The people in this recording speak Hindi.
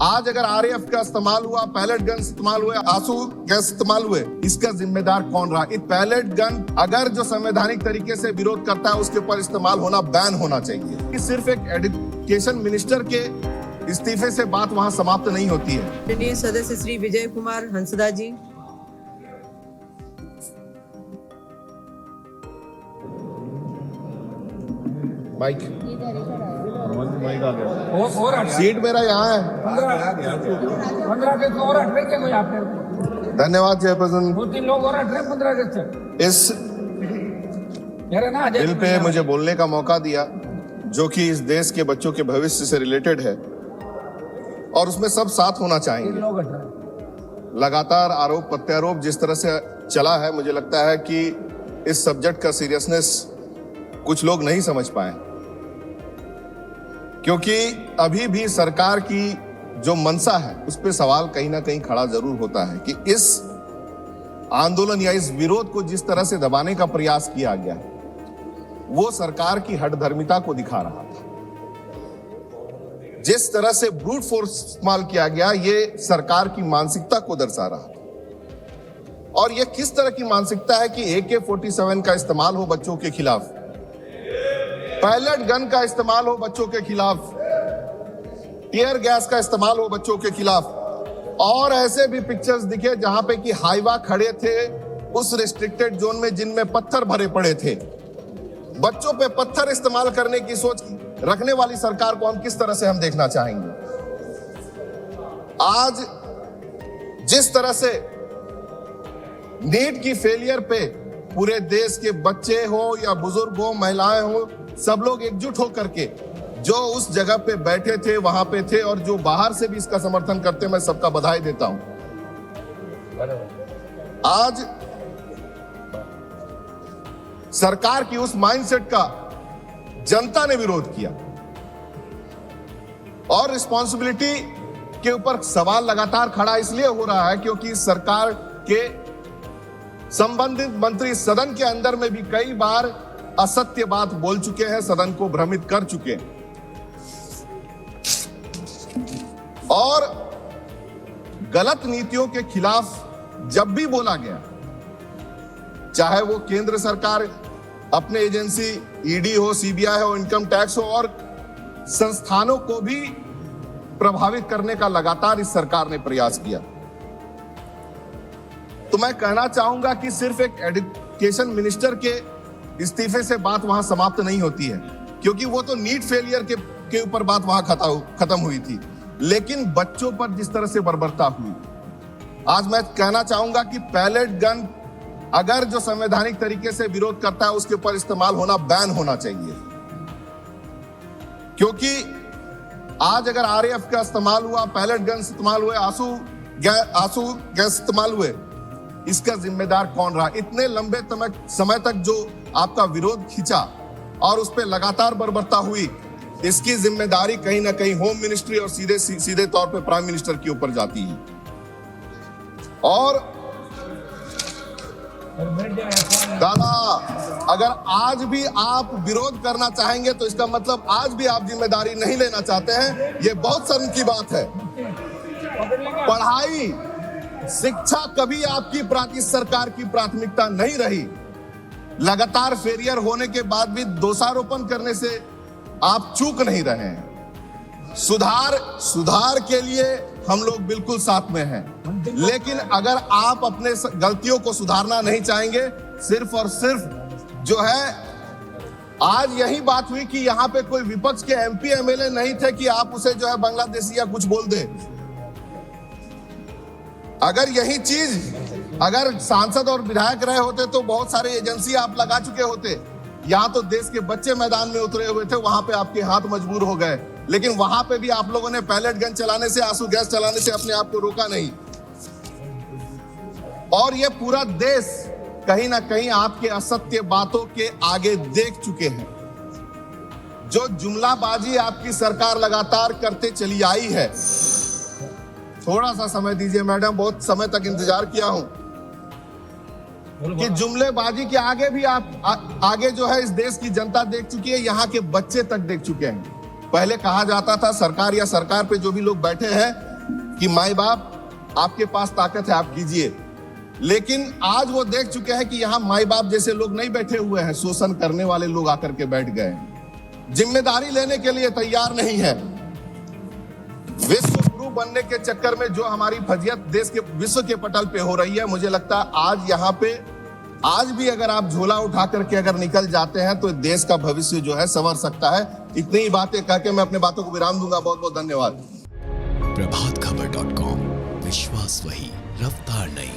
आज अगर आरएएफ का इस्तेमाल हुआ, पैलेट गन इस्तेमाल हुए, आंसू गैस इस्तेमाल हुए, इसका जिम्मेदार कौन रहा? इस पैलेट गन अगर जो संवैधानिक तरीके से विरोध करता है उसके ऊपर इस्तेमाल होना बैन होना चाहिए। सिर्फ एक एजुकेशन मिनिस्टर के इस्तीफे से बात वहां समाप्त नहीं होती है। माननीय सदस्य श्री विजय कुमार हंसदा जी। माइक माइक आ गया। और सीट मेरा यहाँ है। 15 के और हट रहे क्या कोई आपने? धन्यवाद चेयरपर्सन। 2-3 लोग और हट रहे 15 के से। इस कह रहे ना बिल पे मुझे बोलने का मौका दिया जो कि इस देश के बच्चों के भविष्य से रिलेटेड है और उसमें सब साथ होना चाहेंगे। लोग हट रहे। लगातार आरोप प्रत्यारोप जिस तरह से चला है, मुझे लगता है कि इस सब्जेक्ट का सीरियसनेस कुछ लोग नहीं समझ पाए, क्योंकि अभी भी सरकार की जो मंशा है उस पर सवाल कहीं ना कहीं खड़ा जरूर होता है कि इस आंदोलन या इस विरोध को जिस तरह से दबाने का प्रयास किया गया वो सरकार की हठधर्मिता को दिखा रहा था। जिस तरह से ब्रूट फोर्स इस्तेमाल किया गया ये सरकार की मानसिकता को दर्शा रहा था। और ये किस तरह की मानसिकता है कि AK-47 का इस्तेमाल हो बच्चों के खिलाफ, पैलेट गन का इस्तेमाल हो बच्चों के खिलाफ, टीयर गैस का इस्तेमाल हो बच्चों के खिलाफ, और ऐसे भी पिक्चर्स दिखे जहां पे कि हाइवा खड़े थे उस रिस्ट्रिक्टेड जोन में जिनमें पत्थर भरे पड़े थे। बच्चों पे पत्थर इस्तेमाल करने की सोच रखने वाली सरकार को हम किस तरह से हम देखना चाहेंगे? आज जिस तरह से नीट की फेलियर पे पूरे देश के बच्चे हो या बुजुर्ग हो, महिलाएं हो, सब लोग एकजुट होकर के जो उस जगह पे बैठे थे वहां पे थे, और जो बाहर से भी इसका समर्थन करते, मैं सबका बधाई देता हूं। आज सरकार की उस माइंडसेट का जनता ने विरोध किया और रिस्पॉन्सिबिलिटी के ऊपर सवाल लगातार खड़ा इसलिए हो रहा है क्योंकि सरकार के संबंधित मंत्री सदन के अंदर में भी कई बार असत्य बात बोल चुके हैं, सदन को भ्रमित कर चुके हैं। और गलत नीतियों के खिलाफ जब भी बोला गया, चाहे वो केंद्र सरकार अपने एजेंसी ईडी हो, सीबीआई हो, इनकम टैक्स हो, और संस्थानों को भी प्रभावित करने का लगातार इस सरकार ने प्रयास किया। तो मैं कहना चाहूंगा कि सिर्फ एक एजुकेशन मिनिस्टर के इस्तीफे से बात वहां समाप्त नहीं होती है, क्योंकि वो तो नीट फेलियर के ऊपर बात वहां खत्म हुई थी, लेकिन बच्चों पर जिस तरह से बर्बरता हुई, आज मैं कहना चाहूंगा कि पैलेट गन अगर जो संवैधानिक तरीके से विरोध करता है उसके ऊपर इस्तेमाल होना बैन होना चाहिए। क्योंकि आज अगर आरएएफ का इस्तेमाल हुआ, पैलेट गन इस्तेमाल हुए, आंसू गैस इस्तेमाल हुए, इसका जिम्मेदार कौन रहा? इतने लंबे समय तक जो आपका विरोध खिंचा और उस पर लगातार बर्बरता हुई, इसकी जिम्मेदारी कहीं ना कहीं होम मिनिस्ट्री और सीधे तौर पे प्राइम मिनिस्टर के ऊपर जाती है। और दादा, अगर आज भी आप विरोध करना चाहेंगे तो इसका मतलब आज भी आप जिम्मेदारी नहीं लेना चाहते हैं। ये बहुत शर्म की बात है। पढ़ाई, शिक्षा कभी आपकी सरकार की प्राथमिकता नहीं रही। लगातार फेलियर होने के बाद भी दोषारोपण करने से आप चूक नहीं रहे हैं। सुधार के लिए हम लोग बिल्कुल साथ में हैं, लेकिन अगर आप अपने गलतियों को सुधारना नहीं चाहेंगे, सिर्फ और सिर्फ जो है, आज यही बात हुई कि यहाँ पे कोई विपक्ष के एमपी एमएलए नहीं थे कि आप उसे जो है बांग्लादेशी या कुछ बोल दे। अगर यही चीज अगर सांसद और विधायक रहे होते तो बहुत सारे एजेंसी आप लगा चुके होते। यहाँ तो देश के बच्चे मैदान में उतरे हुए थे, वहां पे आपके हाथ मजबूर हो गए, लेकिन वहां पे भी आप लोगों ने पैलेट गन चलाने से, आंसू गैस चलाने से अपने आप को रोका नहीं। और ये पूरा देश कहीं ना कहीं आपके असत्य बातों के आगे देख चुके हैं। जो जुमलाबाजी आपकी सरकार लगातार करते चली आई है, थोड़ा सा समय दीजिए मैडम, बहुत समय तक इंतजार किया हूं कि जुमलेबाजी के आगे भी आप आगे जो है इस देश की जनता देख चुकी है, यहाँ के बच्चे तक देख चुके हैं। पहले कहा जाता था सरकार या सरकार पे जो भी लोग बैठे हैं कि माई बाप आपके पास ताकत है, आप कीजिए। लेकिन आज वो देख चुके हैं कि यहां माई बाप जैसे लोग नहीं बैठे हुए हैं, शोषण करने वाले लोग आकर के बैठ गए, जिम्मेदारी लेने के लिए तैयार नहीं है। विश्व गुरु बनने के चक्कर में जो हमारी फजीयत देश के विश्व के पटल पे हो रही है, मुझे लगता है आज यहाँ पे आज भी अगर आप झोला उठा करके अगर निकल जाते हैं तो देश का भविष्य जो है संवर सकता है। इतनी ही बातें कह के मैं अपने बातों को विराम दूंगा। बहुत बहुत धन्यवाद। प्रभातखबर.com, विश्वास वही, रफ्तार नहीं।